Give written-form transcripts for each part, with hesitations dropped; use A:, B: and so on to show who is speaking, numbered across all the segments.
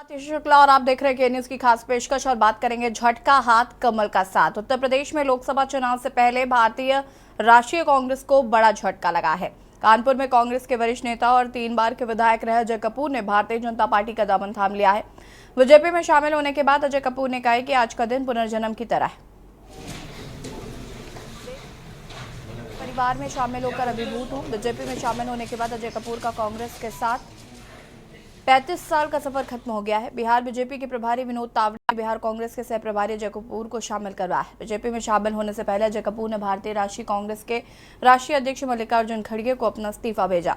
A: आतिश शुक्ला और आप देख रहे हैं के न्यूज की खास पेशकश और बात करेंगे झटका हाथ कमल का साथ। उत्तर प्रदेश में लोकसभा चुनाव से पहले भारतीय राष्ट्रीय कांग्रेस को बड़ा झटका लगा है। कानपुर में कांग्रेस के वरिष्ठ नेता और 3 बार के विधायक रहे अजय कपूर ने भारतीय जनता पार्टी का दामन थाम लिया है। बीजेपी में शामिल होने के बाद अजय कपूर ने कहा कि आज का दिन पुनर्जन्म की तरह है। परिवार में शामिल होकर अभिभूत हूं। बीजेपी में शामिल होने के बाद अजय कपूर का कांग्रेस के साथ 35 साल का सफर खत्म हो गया है। बिहार बीजेपी के प्रभारी विनोद तावड़े ने बिहार कांग्रेस के सह प्रभारी अजय कपूर को शामिल करवाया है। बीजेपी में शामिल होने से पहले अजय कपूर ने भारतीय राष्ट्रीय कांग्रेस के राष्ट्रीय अध्यक्ष मल्लिकार्जुन खड़गे को अपना इस्तीफा भेजा।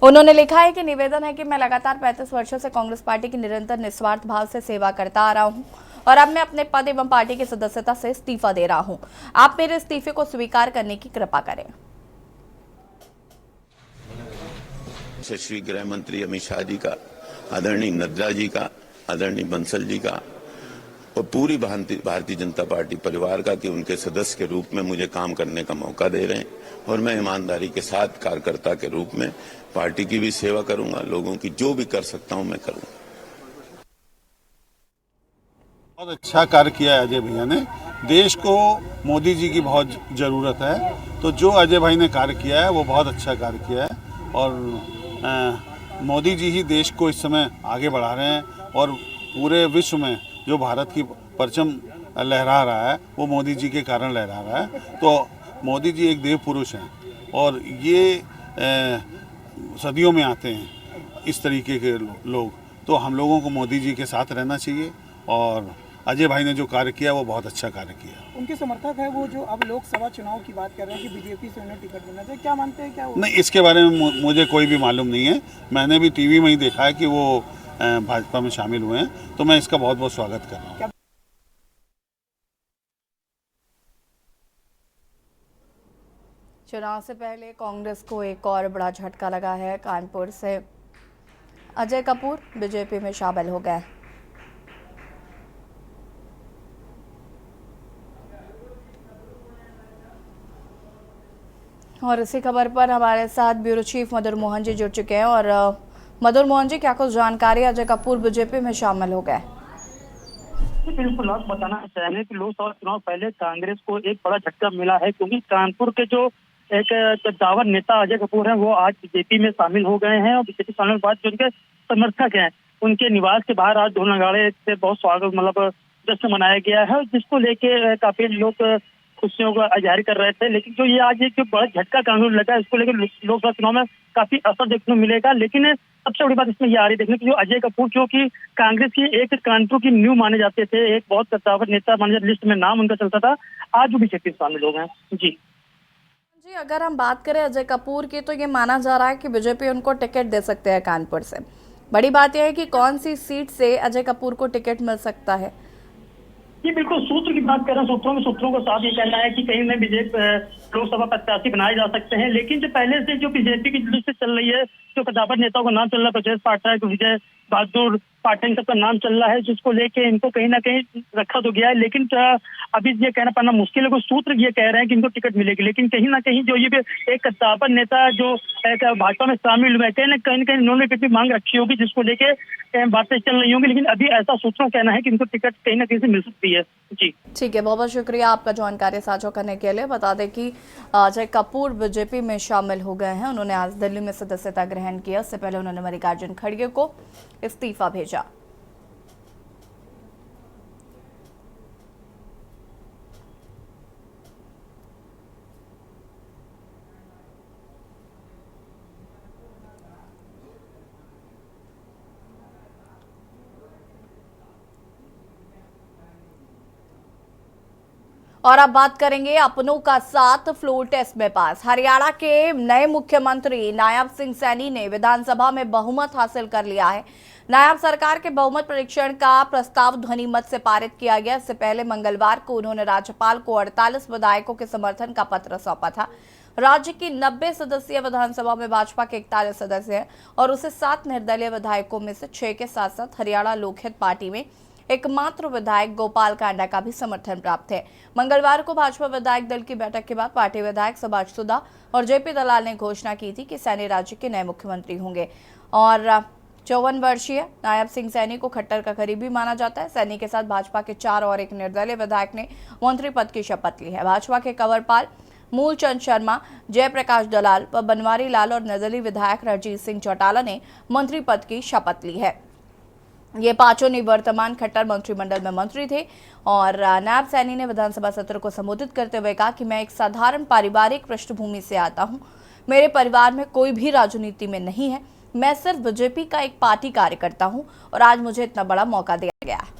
A: उन्होंने लिखा है कि निवेदन है कि मैं लगातार 35 वर्षों से कांग्रेस पार्टी की निरंतर निस्वार्थ भाव से सेवा करता आ रहा हूं और अब मैं अपने पद एवं पार्टी की सदस्यता से इस्तीफा दे रहा हूं। आप मेरे इस्तीफे को स्वीकार करने की कृपा करें।
B: श्री गृह मंत्री अमित शाह जी का, आदरणीय नड्डा जी का, आदरणीय बंसल जी का और पूरी भारतीय जनता पार्टी परिवार का कि उनके सदस्य के रूप में मुझे काम करने का मौका दे रहे हैं और मैं ईमानदारी के साथ कार्यकर्ता के रूप में पार्टी की भी सेवा करूंगा, लोगों की जो भी कर सकता हूं मैं करूंगा।
C: बहुत अच्छा कार्य किया है अजय भैया ने। देश को मोदी जी की बहुत जरूरत है, तो जो अजय भाई ने कार्य किया है वो बहुत अच्छा कार्य किया है और मोदी जी ही देश को इस समय आगे बढ़ा रहे हैं और पूरे विश्व में जो भारत की परचम लहरा रहा है वो मोदी जी के कारण लहरा रहा है। तो मोदी जी एक देव पुरुष हैं और ये सदियों में आते हैं इस तरीके के लोग, तो हम लोगों को मोदी जी के साथ रहना चाहिए और अजय भाई ने जो कार्य किया वो बहुत अच्छा कार्य किया।
D: उनके समर्थक है वो जो अब लोकसभा चुनाव की बात कर रहे हैं कि बीजेपी से उन्हें टिकट मिलना चाहिए, क्या मानते हैं? क्या
C: नहीं, इसके बारे में मुझे कोई भी मालूम नहीं है। मैंने भी टीवी में ही देखा है कि वो भाजपा में शामिल हुए हैं, तो मैं इसका बहुत बहुत स्वागत कर रहा हूँ।
A: चुनाव से पहले कांग्रेस को एक और बड़ा झटका लगा है। कानपुर से अजय कपूर बीजेपी में शामिल हो गए। और इसी खबर पर हमारे साथ ब्यूरो चीफ मधुर मोहन जी जुड़ चुके हैं। और मधुर मोहन जी, क्या कुछ जानकारी? अजय कपूर बीजेपी में शामिल हो गए।
E: बिल्कुल, आप बताना चाहेंगे कि लोकसभा चुनाव पहले कांग्रेस को एक बड़ा झटका मिला है क्योंकि कानपुर के जो एक कद्दावर नेता अजय कपूर हैं वो आज बीजेपी में शामिल हो गए हैं और बीजेपी शामिल होने के बाद जो उनके समर्थक हैं उनके निवास के बाहर आज ढोल नगाड़े से बहुत स्वागत जश्न मनाया गया है, जिसको लेके काफी लोग खुशियों का जाहिर कर रहे थे। लेकिन जो ये आज एक जो बड़ा झटका कानून लगा है इसको लेकर लोकसभा चुनाव में काफी असर देखने को मिलेगा। लेकिन सबसे बड़ी बात इसमें ये आ रही देखने की, जो अजय कपूर जो कि कांग्रेस की एक कानपुर की न्यू माने जाते थे, एक बहुत कद्दावर नेता माने लिस्ट में नाम उनका चलता था, आज वो बीजेपी में शामिल हो गए। जी,
A: अगर हम बात करें अजय कपूर की, तो ये माना जा रहा है कि बीजेपी उनको टिकट दे सकते हैं कानपुर से। बड़ी बात यह है कि कौन सी सीट से अजय कपूर को टिकट मिल सकता है?
E: जी बिल्कुल, सूत्र की बात कर रहे हैं। सूत्रों को साफ ये कहना है कि कहीं में बीजेपी लोकसभा प्रत्याशी बनाए जा सकते हैं, लेकिन जो पहले से जो बीजेपी की लिस्ट चल रही है, जो कद्दावर नेताओं का नाम चल रहा है, ब्रजेश पाठक, विजय बहादुर पाठक सबका नाम चल रहा है, जिसको लेके इनको कहीं ना कहीं रखा तो गया है। लेकिन अभी ये कहना पाना मुश्किल है। कुछ सूत्र ये कह रहे हैं कि इनको टिकट मिलेगी, लेकिन कहीं ना कहीं जो ये एक कद्दावर नेता जो भाजपा में शामिल हुए, कहीं ना कहीं इन्होंने टिकट मांग रखी होगी, जिसको लेके बातें चल रही होंगी। लेकिन अभी ऐसा सूत्रों का कहना है कि इनको टिकट कहीं ना कहीं से मिल सकती है। जी
A: ठीक है, बहुत बहुत शुक्रिया आपका जानकारी साझा करने के लिए। बता दें कि अजय कपूर बीजेपी में शामिल हो गए हैं। उन्होंने आज दिल्ली में सदस्यता ग्रहण किया। इससे पहले उन्होंने मल्लिकार्जुन खड़गे को इस्तीफा भेजा। और अब बात करेंगे अपनों का साथ फ्लोर टेस्ट में पास। हरियाणा के नए मुख्यमंत्री नायब सिंह सैनी ने विधानसभा में बहुमत हासिल कर लिया है। नायब सरकार के बहुमत परीक्षण का प्रस्ताव ध्वनि मत से पारित किया गया। इससे पहले मंगलवार को उन्होंने राज्यपाल को 48 विधायकों के समर्थन का पत्र सौंपा था। राज्य की 90 सदस्यीय विधानसभा में भाजपा के 41 सदस्य हैं और उसे 7 निर्दलीय विधायकों में से 6 के साथ साथ हरियाणा लोकहित पार्टी में एकमात्र विधायक गोपाल कांडा का भी समर्थन प्राप्त है। मंगलवार को भाजपा विधायक दल की बैठक के बाद पार्टी विधायक सुभाष सुधा और जेपी दलाल ने घोषणा की थी कि सैनी राज्य के नए मुख्यमंत्री होंगे और 54 वर्षीय नायब सिंह सैनी को खट्टर का करीबी माना जाता है। सैनी के साथ भाजपा के 4 और एक निर्दलीय विधायक ने मंत्री पद की शपथ ली है। भाजपा के कंवरपाल, मूलचंद शर्मा, जयप्रकाश दलाल व बनवारी लाल और निर्दलीय विधायक रणजीत सिंह चौटाला ने मंत्री पद की शपथ ली है। ये पांचों निवर्तमान खट्टर मंत्रिमंडल में मंत्री थे और नायब सैनी ने विधानसभा सत्र को संबोधित करते हुए कहा कि मैं एक साधारण पारिवारिक पृष्ठभूमि से आता हूं। मेरे परिवार में कोई भी राजनीति में नहीं है। मैं सिर्फ बीजेपी का एक पार्टी कार्यकर्ता हूं और आज मुझे इतना बड़ा मौका दिया गया है।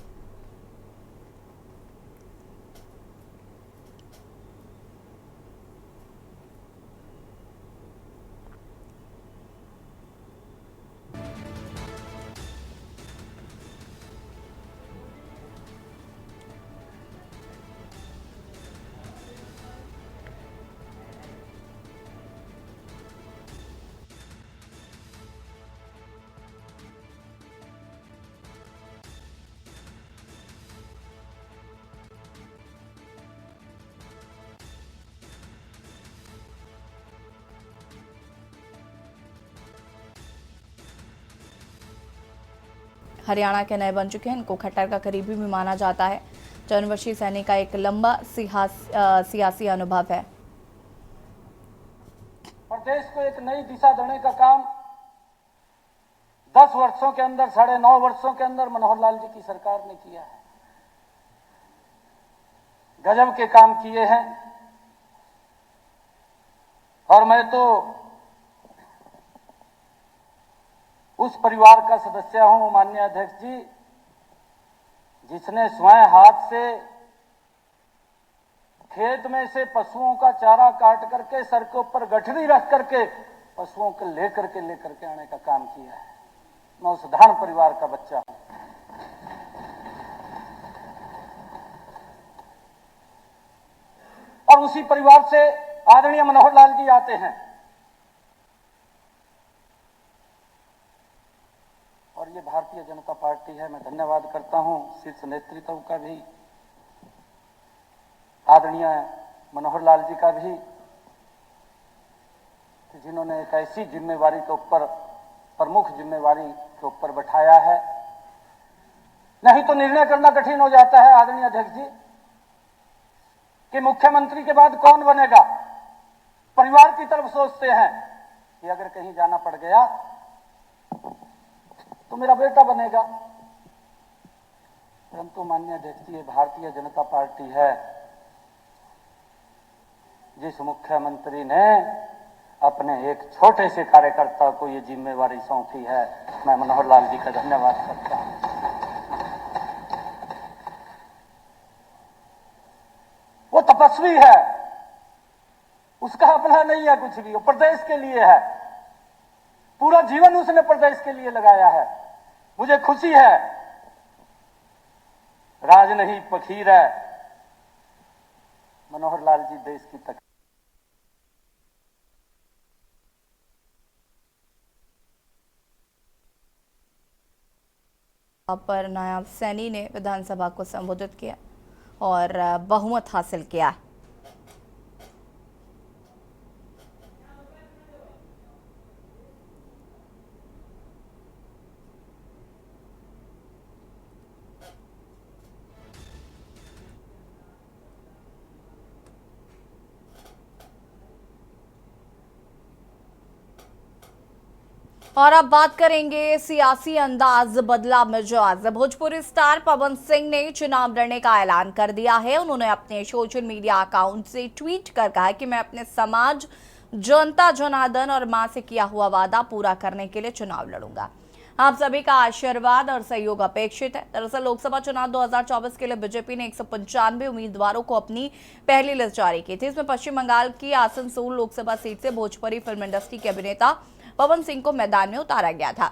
A: हरियाणा के नए बन चुके हैं। इनको खट्टर का करीबी भी माना जाता है। 54 वर्षीय सैनी का एक लंबा सियासी अनुभव है।
F: प्रदेश को एक नई दिशा देने का काम 10 वर्षों के अंदर, 9.5 वर्षों के अंदर मनोहर लाल जी की सरकार ने किया है। गजब के काम किए हैं और मैं तो उस परिवार का सदस्य हूं, माननीय अध्यक्ष जी, जिसने स्वयं हाथ से खेत में से पशुओं का चारा काट करके सर के ऊपर गठरी रख करके पशुओं को लेकर के आने का काम किया है। मैं उस साधारण परिवार का बच्चा हूं। और उसी परिवार से आदरणीय मनोहर लाल जी आते हैं और ये भारतीय जनता पार्टी है। मैं धन्यवाद करता हूं शीर्ष नेतृत्व का भी, आदरणीय मनोहर लाल जी का भी, कि जिन्होंने एक ऐसी जिम्मेवारी के ऊपर, प्रमुख जिम्मेवारी के ऊपर बैठाया है। नहीं तो निर्णय करना कठिन हो जाता है आदरणीय अध्यक्ष जी कि मुख्यमंत्री के बाद कौन बनेगा। परिवार की तरफ सोचते हैं कि अगर कहीं जाना पड़ गया तो मेरा बेटा बनेगा, परंतु माननीय अध्यक्ष जी, ये भारतीय जनता पार्टी है। जिस मुख्यमंत्री ने अपने एक छोटे से कार्यकर्ता को ये जिम्मेवारी सौंपी है, मैं मनोहर लाल जी का धन्यवाद करता हूं। वो तपस्वी है, उसका अपना नहीं है कुछ भी, वो प्रदेश के लिए है। पूरा जीवन उसने प्रदेश के लिए लगाया है। मुझे खुशी है, राज नहीं फकीर है। मनोहर लाल जी देश की तक
A: पर नायब सैनी ने विधानसभा को संबोधित किया और बहुमत हासिल किया। और अब बात करेंगे सियासी अंदाज बदला मिजाज। भोजपुरी स्टार पवन सिंह ने चुनाव लड़ने का ऐलान कर दिया है। उन्होंने अपने सोशल मीडिया अकाउंट से ट्वीट कर कहा कि मैं अपने समाज, जनता जनार्दन और मां से किया हुआ वादा पूरा करने के लिए चुनाव लड़ूंगा। आप सभी का आशीर्वाद और सहयोग अपेक्षित है। दरअसल लोकसभा चुनाव 2024 के लिए बीजेपी ने 195 उम्मीदवारों को अपनी पहली लिस्ट जारी की थी। इसमें पश्चिम बंगाल की आसनसोल लोकसभा सीट से भोजपुरी फिल्म इंडस्ट्री के अभिनेता पवन सिंह को मैदान में उतारा गया था।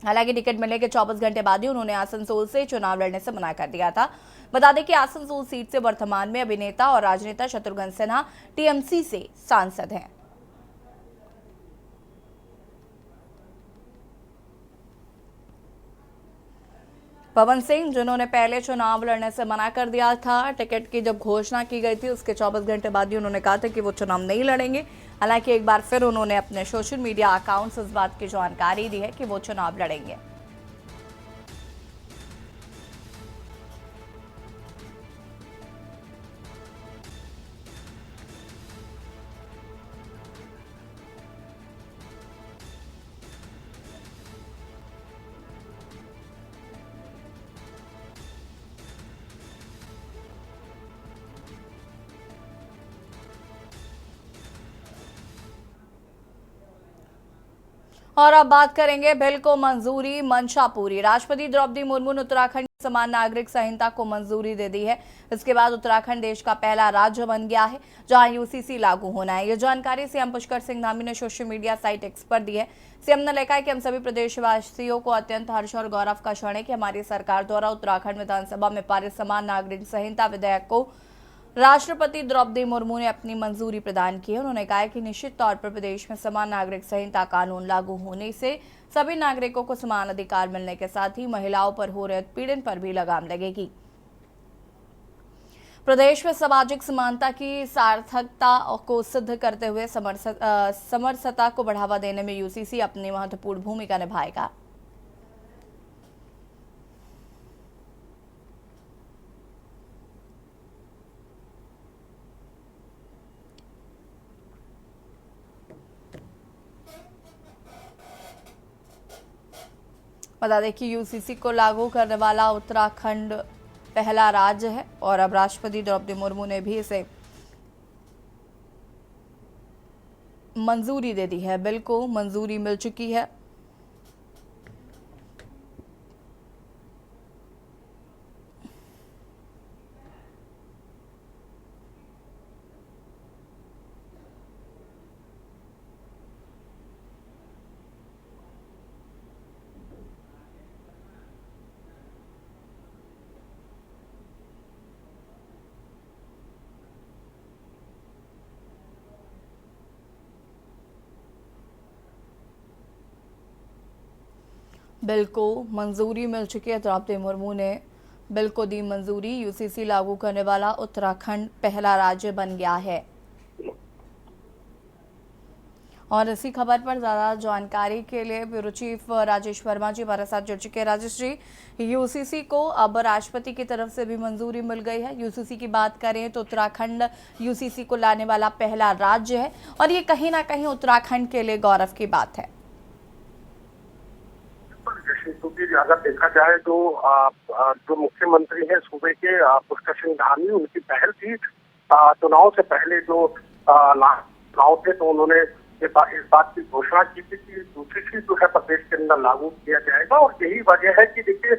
A: हालांकि टिकट मिलने के 24 घंटे बाद ही उन्होंने आसनसोल से चुनाव लड़ने से मना कर दिया था। बता दें कि आसनसोल सीट से वर्तमान में अभिनेता और राजनेता शत्रुघ्न सिन्हा टीएमसी से सांसद हैं। पवन सिंह, जिन्होंने पहले चुनाव लड़ने से मना कर दिया था, टिकट की जब घोषणा की गई थी उसके 24 घंटे बाद ही उन्होंने कहा था कि वो चुनाव नहीं लड़ेंगे। हालांकि एक बार फिर उन्होंने अपने सोशल मीडिया अकाउंट से इस बात की जानकारी दी है कि वो चुनाव लड़ेंगे। और अब बात करेंगे बिल को मंजूरी, मंशा पूरी। राष्ट्रपति द्रौपदी मुर्मू ने उत्तराखंड समान नागरिक संहिता को मंजूरी दे दी है। इसके बाद उत्तराखंड देश का पहला राज्य बन गया है जहां यूसीसी लागू होना है। ये जानकारी सीएम पुष्कर सिंह धामी ने सोशल मीडिया साइट एक्स पर दी है। सीएम ने लिखा है कि हम सभी प्रदेशवासियों को अत्यंत हर्ष और गौरव का क्षण है कि हमारी सरकार द्वारा उत्तराखंड विधानसभा में पारित समान नागरिक संहिता विधेयक को राष्ट्रपति द्रौपदी मुर्मू ने अपनी मंजूरी प्रदान की है। उन्होंने कहा कि निश्चित तौर पर प्रदेश में समान नागरिक संहिता कानून लागू होने से सभी नागरिकों को समान अधिकार मिलने के साथ ही महिलाओं पर हो रहे उत्पीड़न पर भी लगाम लगेगी। प्रदेश में सामाजिक समानता की सार्थकता को सिद्ध करते हुए समरसता को बढ़ावा देने में यूसीसी अपनी महत्वपूर्ण भूमिका निभाएगा। बता दें कि यूसीसी को लागू करने वाला उत्तराखंड पहला राज्य है और अब राष्ट्रपति द्रौपदी मुर्मू ने भी इसे मंजूरी दे दी है। बिल को मंजूरी मिल चुकी है। बिल को मंजूरी मिल चुकी है। द्रौपदी मुर्मू ने बिल को दी मंजूरी। यूसीसी लागू करने वाला उत्तराखंड पहला राज्य बन गया है। और इसी खबर पर ज्यादा जानकारी के लिए ब्यूरो चीफ राजेश वर्मा जी हमारे साथ जुड़ चुके हैं। राजेश जी, यूसीसी को अब राष्ट्रपति की तरफ से भी मंजूरी मिल गई है। यूसीसी की बात करें तो उत्तराखंड यूसीसी को लाने वाला पहला राज्य है और ये कहीं ना कहीं उत्तराखंड के लिए गौरव की बात है।
G: क्योंकि अगर देखा जाए तो जो मुख्यमंत्री है सूबे के पुष्कर सिंह धामी, उनकी पहल थी चुनाव से पहले जो चुनाव थे तो उन्होंने इस बात की घोषणा की थी कि यूसीसी जो है प्रदेश के अंदर लागू किया जाएगा। और यही वजह है कि देखिए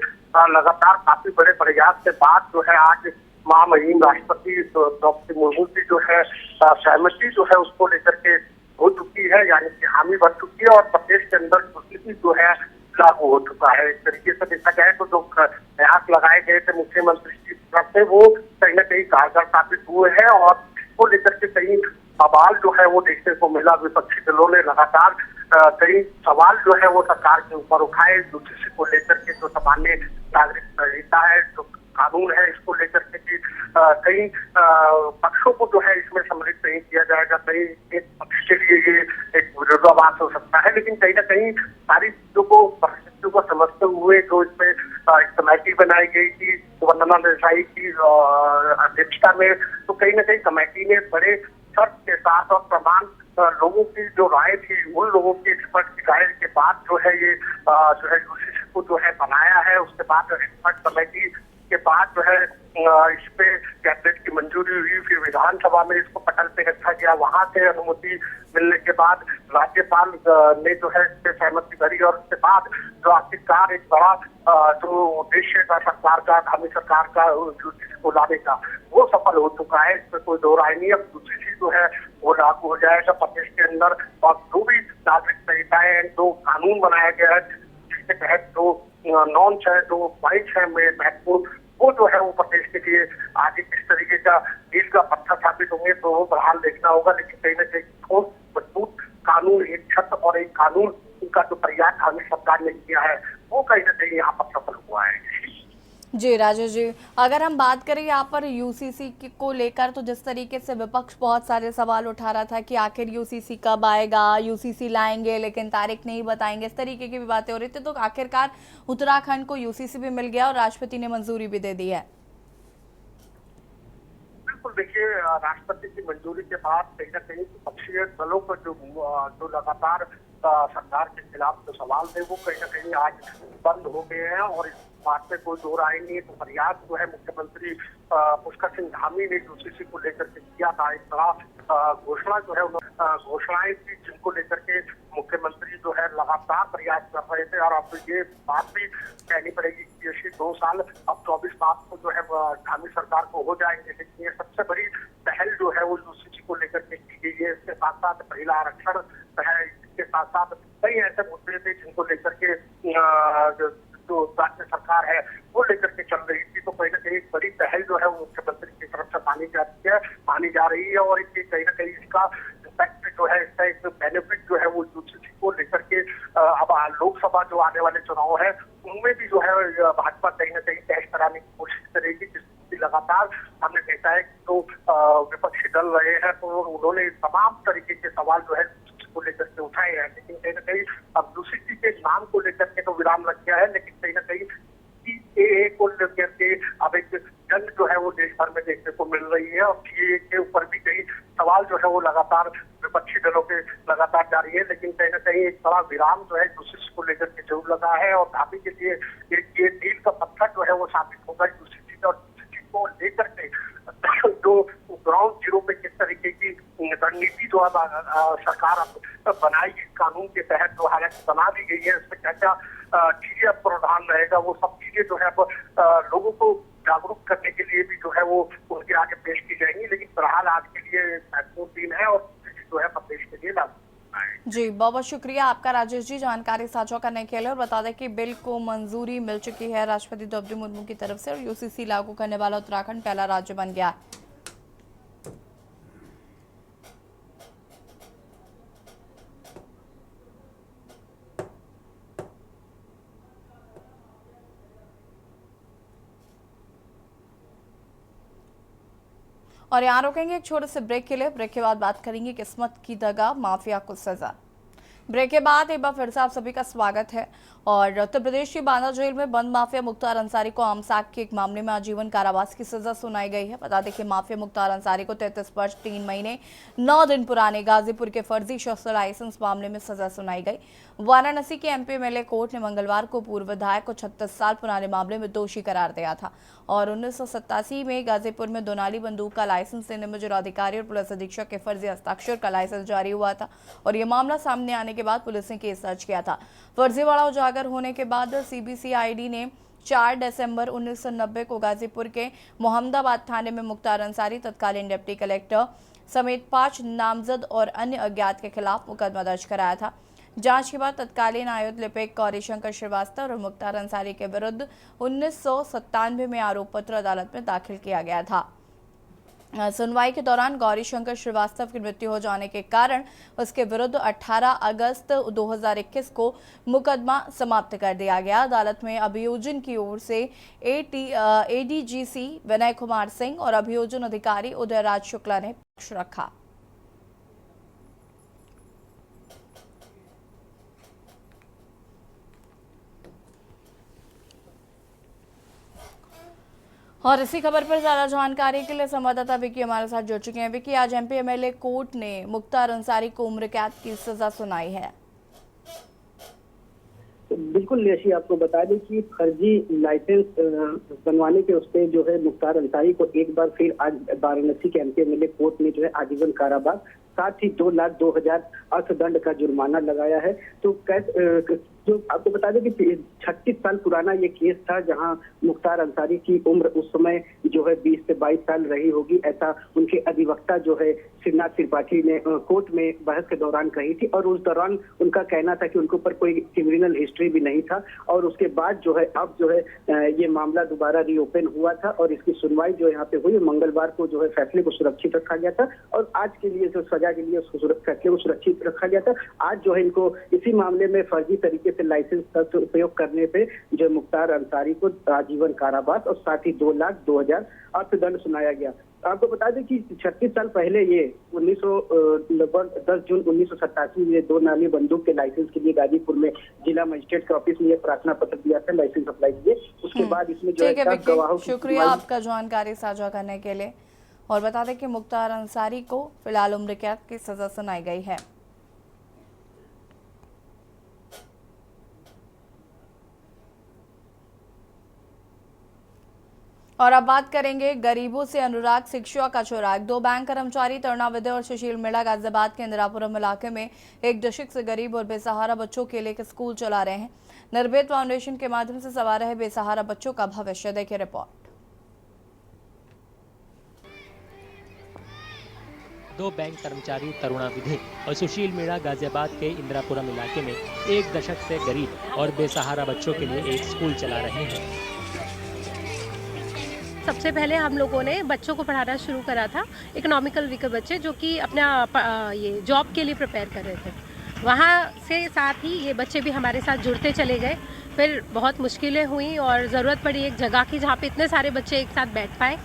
G: लगातार काफी बड़े प्रयास के बाद जो है आज महामहिम राष्ट्रपति द्रौपदी मुर्मू की जो है सहमति जो है उसको लेकर के हो चुकी है, यानी कि हामी बन चुकी है और प्रदेश के अंदर यूसीसी जो है लागू हो चुका है। इस तरीके से देखा जाए तो जो प्रयास लगाए गए थे मुख्यमंत्री की तरफ से वो कहीं ना कहीं कारगर साबित हुए हैं और इसको लेकर के कई सवाल जो है वो देखने को मिला। विपक्षी दलों ने लगातार कई सवाल जो है वो सरकार के ऊपर उठाए। यूसीसी को लेकर के जो सामान्य नागरिक संहिता है, जो कानून है, इसको लेकर के कई पक्षों को जो है इसमें सम्मिलित नहीं किया जाएगा। कहीं एक पक्ष के लिए ये एक विरोधाभास हो सकता है, लेकिन कहीं ना कहीं सारी चीजों को परिस्थितियों को समझते हुए जो इसमें एक कमेटी बनाई गई थी वंदना देसाई की अध्यक्षता में, तो कहीं ना कहीं कमेटी ने बड़े शर्त के साथ और प्रमाण लोगों की जो राय थी, उन लोगों की एक्सपर्ट की राय के बाद जो है ये जो है यूसीसी को जो है बनाया है। उसके बाद एक्सपर्ट कमेटी के बाद जो है इस पे कैबिनेट की मंजूरी हुई, फिर विधानसभा में इसको पटल पे रखा गया। वहां से अनुमति मिलने के बाद राज्यपाल ने जो है इस पे सहमति भरी और उसके बाद जो आखिरकार एक बड़ा जो उद्देश्य था सरकार का, धामी सरकार का यूसीसी को लाने का, वो सफल हो चुका है। इसमें कोई दो राय नहीं। अब यूसीसी जो है वो लागू हो जाएगा प्रदेश के अंदर और जो भी नागरिक संहिताएं, जो कानून बनाया गया है जिसके तहत जो नॉर्म्स है, जो पॉइंट्स है महत्वपूर्ण, वो जो है वो प्रदेश के लिए आगे किस तरीके का मील का पत्थर साबित होंगे तो वो बहरहाल देखना होगा। लेकिन कहीं ना कहीं ठोस मजबूत कानून, एक छत और एक कानून का जो प्रयास धामी सरकार ने किया है वो कहीं ना कहीं यहाँ पर सफल हुआ है।
A: जी राजेश जी, अगर हम बात करें यहाँ पर यूसीसी को लेकर, तो जिस तरीके से विपक्ष बहुत सारे सवाल उठा रहा था कि आखिर यूसीसी कब आएगा, यूसीसी लाएंगे लेकिन तारीख नहीं बताएंगे, इस तरीके की भी बातें हो रही थी, तो आखिरकार उत्तराखंड को यूसीसी भी मिल गया और राष्ट्रपति ने मंजूरी भी दे दी है।
G: बिल्कुल, देखिए राष्ट्रपति की मंजूरी के बाद कहीं ना कहीं विपक्षी दलों को जो लगातार सरकार के खिलाफ जो सवाल थे वो कहीं ना कहीं आज बंद हो गए हैं और इस बात में कोई दो राय नहीं है। तो प्रयास जो है मुख्यमंत्री पुष्कर सिंह धामी ने यूसीसी को लेकर के किया था, एक बड़ा घोषणा जो है घोषणाएं थी जिनको लेकर के मुख्यमंत्री जो है लगातार प्रयास कर रहे थे। और अब ये बात भी कहनी पड़ेगी कि ये 2 साल अब 24 मार्च को जो है धामी सरकार को हो जाएंगे, लेकिन ये सबसे बड़ी पहल जो है वो यूसीसी को लेकर के की गई है। इसके साथ साथ महिला आरक्षण है, इसके साथ साथ कई ऐसे मुद्दे थे जिनको लेकर के जो राज्य सरकार है वो लेकर के चल रही थी। तो कहीं ना कहीं बड़ी पहल जो है वो मुख्यमंत्री की तरफ से मानी जा रही है और इसकी कहीं ना कहीं इसका इम्पैक्ट जो है, इसका एक बेनिफिट जो है वो यूसीसी को लेकर के अब लोकसभा जो आने वाले चुनाव है उनमें भी जो है भाजपा कहीं ना कहीं तय कराने की कोशिश करेगी। जिसकी लगातार हमने देखा है कि तो विपक्षी दल रहे हैं तो उन्होंने तमाम तरीके के सवाल जो है को लेकर के उठाए हैं, लेकिन कहीं ना कहीं अब यूसीसी के नाम को लेकर के तो विराम लग गया है, लेकिन कहीं ना कहीं सीएए को लेकर के अब एक जंग जो है वो देश भर में देखने को मिल रही है और सीएए के ऊपर भी कई सवाल जो है वो लगातार विपक्षी दलों के लगातार जारी है, लेकिन कहीं ना कहीं एक बड़ा विराम जो है यूसीसी को लेकर के जरूर लगा है और धामी के लिए ये मील का पत्थर जो है वो साबित होगा यूसीसी और यूसीसी को लेकर के जो ग्राउंड जीरो पे किस तरीके की रणनीति जो सरकार अब बनाएगी कानून के तहत, जो हालांकि बना दी गई है, इसमें क्या क्या चीजें अब प्रावधान रहेगा वो सब चीजें जो है अब लोगों को जागरूक करने के लिए भी जो है वो उनके आगे पेश की जाएंगी। लेकिन फिलहाल आज के लिए महत्वपूर्ण दिन है और जो है प्रदेश के लिए लागू।
A: जी, बहुत बहुत शुक्रिया आपका राजेश जी जानकारी साझा करने के लिए। और बता दें कि बिल को मंजूरी मिल चुकी है राष्ट्रपति द्रौपदी मुर्मू की तरफ से और यूसीसी लागू करने वाला उत्तराखंड पहला राज्य बन गया है। और यहाँ रोकेंगे एक छोटे से ब्रेक के लिए। ब्रेक के बाद बात करेंगे किस्मत की दगा, माफिया को सजा। ब्रेक के बाद एक बार फिर से आप सभी का स्वागत है। और उत्तर प्रदेश की बांदा जेल में बंद माफिया मुख्तार अंसारी को आमसाक के एक मामले में आजीवन कारावास की सजा सुनाई गई है। बता दें कि माफिया मुख्तार अंसारी को 33 वर्ष 3 महीने 9 दिन पुराने गाजीपुर के फर्जी शस्त्र लाइसेंस मामले में सजा सुनाई गई। वाराणसी के एमपी एमएलए कोर्ट ने मंगलवार को पूर्व विधायक को 36 साल पुराने मामले में दोषी करार दिया था और 1987 में गाजीपुर में दोनाली बंदूक का लाइसेंस देने में जिलाधिकारी और पुलिस अधीक्षक के फर्जी हस्ताक्षर का लाइसेंस जारी हुआ था और ये मामला सामने आने के बाद पुलिस ने केस दर्ज किया था। फर्जीवाड़ा उजागर होने के बाद सीबीसीआईडी ने 4 दिसंबर 1990 को गाजीपुर के मोहम्मदाबाद थाने में मुख्तार अंसारी, तत्कालीन डिप्टी कलेक्टर समेत 5 नामजद और अन्य अज्ञात के खिलाफ मुकदमा दर्ज कराया था। जांच के बाद तत्कालीन आयुक्त लिपिक गौरीशंकर श्रीवास्तव और मुख्तार अंसारी के विरुद्ध 1997 में आरोप पत्र अदालत में दाखिल किया गया था। सुनवाई के दौरान गौरीशंकर श्रीवास्तव की मृत्यु हो जाने के कारण उसके विरुद्ध 18 अगस्त 2021 को मुकदमा समाप्त कर दिया गया। अदालत में अभियोजन की ओर से एडीजीसी विनय कुमार सिंह और अभियोजन अधिकारी उदय राज शुक्ला ने पक्ष रखा। और इसी खबर पर ज्यादा जानकारी के लिए संवाददाता विकी हमारे साथ जुड़ चुके हैं। विकी, आज एमपी एमएलए कोर्ट ने मुख्तार अंसारी को उम्र कैद की सजा सुनाई है।
H: बिल्कुल लेशी, आपको बता दें कि फर्जी लाइसेंस बनवाने के उसपे जो है मुख्तार अंसारी को एक बार फिर आज वाराणसी के एमपी एमएलए कोर्ट ने जो है आजीवन कारावास साथ ही 2,02,000 अर्थदंड का जुर्माना लगाया है। तो जो आपको बता दें कि 36 साल पुराना ये केस था जहां मुख्तार अंसारी की उम्र उस समय जो है 20 से 22 साल रही होगी, ऐसा उनके अधिवक्ता जो है शिवनाथ त्रिपाठी ने कोर्ट में बहस के दौरान कही थी। और उस दौरान उनका कहना था कि उनके ऊपर कोई क्रिमिनल हिस्ट्री भी नहीं था। और उसके बाद जो है अब जो है ये मामला दोबारा रीओपन हुआ था और इसकी सुनवाई जो यहाँ पे हुई मंगलवार को जो है फैसले को सुरक्षित रखा गया था और आज के लिए जो सजा के लिए उसको फैसले को सुरक्षित रखा गया था। आज जो है इनको इसी मामले में फर्जी तरीके से लाइसेंस का उपयोग करने पे जो मुख्तार अंसारी को आजीवन कारावास और साथ ही 2,02,000 अर्थदंड सुनाया गया। आपको बता दें कि 36 साल पहले ये 10 जून 1987 में 2 नामी बंदूक के लाइसेंस के लिए गाजीपुर में जिला मजिस्ट्रेट के ऑफिस में ये प्रार्थना पत्र दिया था लाइसेंस अप्लाई किए। उसके बाद इसमें जो है गवाहों की
A: शुक्रिया आपका जानकारी साझा करने के लिए। और बता दें कि मुख्तार अंसारी को फिलहाल उम्र कैद की सजा सुनाई गई है। और अब बात करेंगे गरीबों से अनुराग शिक्षा का चुराग। 2 बैंक कर्मचारी तरुणा विदे और सुशील मीणा गाजियाबाद के इंदिरापुरम इलाके में एक दशक से गरीब और बेसहारा बच्चों के लिए स्कूल चला रहे हैं। निर्भेद फाउंडेशन के माध्यम से सवार रहे बेसहारा बच्चों का भविष्य। देखिए रिपोर्ट।
I: 2 बैंक कर्मचारी तरुणा विधे और सुशील मीणा गाजियाबाद के इंदिरापुरम इलाके में एक दशक से गरीब और बेसहारा बच्चों के लिए एक स्कूल चला रहे हैं।
J: सबसे पहले हम लोगों ने बच्चों को पढ़ाना शुरू करा था, इकोनॉमिकल वीकर बच्चे जो कि अपना ये जॉब के लिए प्रिपेयर कर रहे थे। वहाँ से साथ ही ये बच्चे भी हमारे साथ जुड़ते चले गए। फिर बहुत मुश्किलें हुई और ज़रूरत पड़ी एक जगह की जहाँ पे इतने सारे बच्चे एक साथ बैठ पाए।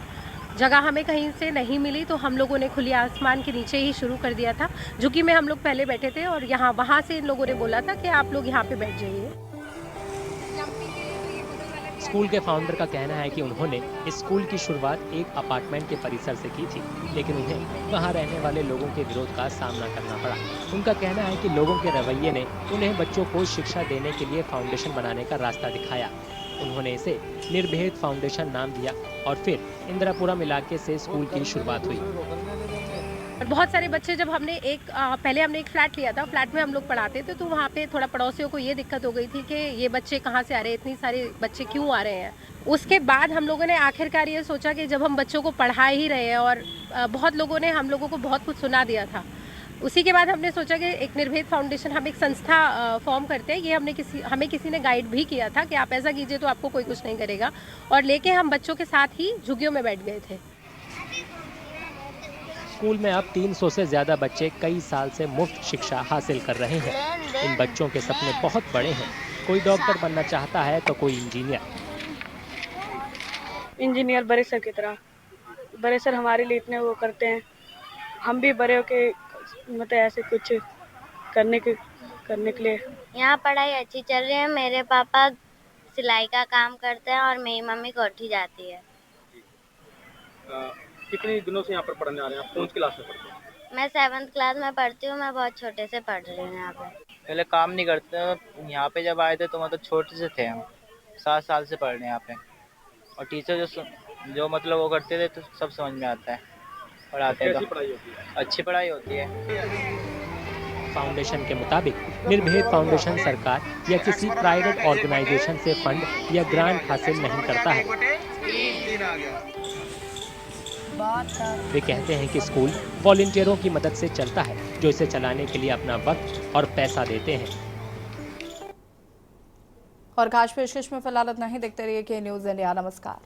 J: जगह हमें कहीं से नहीं मिली तो हम लोगों ने खुले आसमान के नीचे ही शुरू कर दिया था। झुग्गी में हम लोग पहले बैठे थे और वहाँ से इन लोगों ने बोला था कि आप लोग यहाँ पे बैठ जाइए।
I: स्कूल के फाउंडर का कहना है कि उन्होंने इस स्कूल की शुरुआत एक अपार्टमेंट के परिसर से की थी, लेकिन उन्हें वहां रहने वाले लोगों के विरोध का सामना करना पड़ा। उनका कहना है कि लोगों के रवैये ने उन्हें बच्चों को शिक्षा देने के लिए फाउंडेशन बनाने का रास्ता दिखाया। उन्होंने इसे निर्भेद फाउंडेशन नाम दिया और फिर इंदिरापुरम इलाके से स्कूल की शुरुआत हुई।
J: और बहुत सारे बच्चे जब हमने पहले हमने एक फ्लैट लिया था, फ्लैट में हम लोग पढ़ाते थे, तो वहाँ पे थोड़ा पड़ोसियों को ये दिक्कत हो गई थी कि ये बच्चे कहाँ से आ रहे हैं, इतनी सारे बच्चे क्यों आ रहे हैं। उसके बाद हम लोगों ने आखिरकार ये सोचा कि जब हम बच्चों को पढ़ा ही रहे हैं और बहुत लोगों ने हम लोगों को बहुत कुछ सुना दिया था, उसी के बाद हमने सोचा कि एक निर्भेद फाउंडेशन हम एक संस्था फॉर्म करते हैं। ये हमें किसी ने गाइड भी किया था कि आप ऐसा कीजिए तो आपको कोई कुछ नहीं करेगा, और लेके हम बच्चों के साथ ही झुग्गियों में बैठ गए थे।
I: स्कूल में अब 300 से ज्यादा बच्चे कई साल से मुफ्त शिक्षा हासिल कर रहे हैं। इन बच्चों के सपने बहुत बड़े हैं। कोई डॉक्टर बनना चाहता है तो कोई
K: इंजीनियर बड़े सर की तरह। बड़े सर हमारे लिए इतने वो करते हैं, हम भी बड़े होके मतलब ऐसे कुछ करने के लिए।
L: यहाँ पढ़ाई अच्छी चल रही है। मेरे पापा सिलाई का काम करते हैं और मेरी मम्मी कोठी जाती है।
M: कितने दिनों से यहाँ पर पढ़ने आ रहे हैं आप? कौन सी क्लास में पढ़ते हैं?
L: मैं 7th क्लास में पढ़ती हूँ। मैं बहुत छोटे से पढ़ रही हूँ यहाँ पे।
N: पहले काम नहीं करते, यहाँ पे जब आए थे तो मतलब छोटे से थे हम। 7 साल से पढ़ रहे हैं यहाँ पे, और टीचर जो मतलब वो करते थे तो सब समझ में आता है, पढ़ाते हैं। अच्छी पढ़ाई होती है।
I: फाउंडेशन के मुताबिक निर्भेद फाउंडेशन सरकार या किसी प्राइवेट ऑर्गेनाइजेशन से फंड या ग्रांट हासिल नहीं करता है। वे कहते हैं कि स्कूल वॉलंटियरों की मदद से चलता है, जो इसे चलाने के लिए अपना वक्त और पैसा देते हैं।
A: और खास पेशकश में फिलहाल इतना ही। देखते रहिए के न्यूज़ इंडिया। नमस्कार।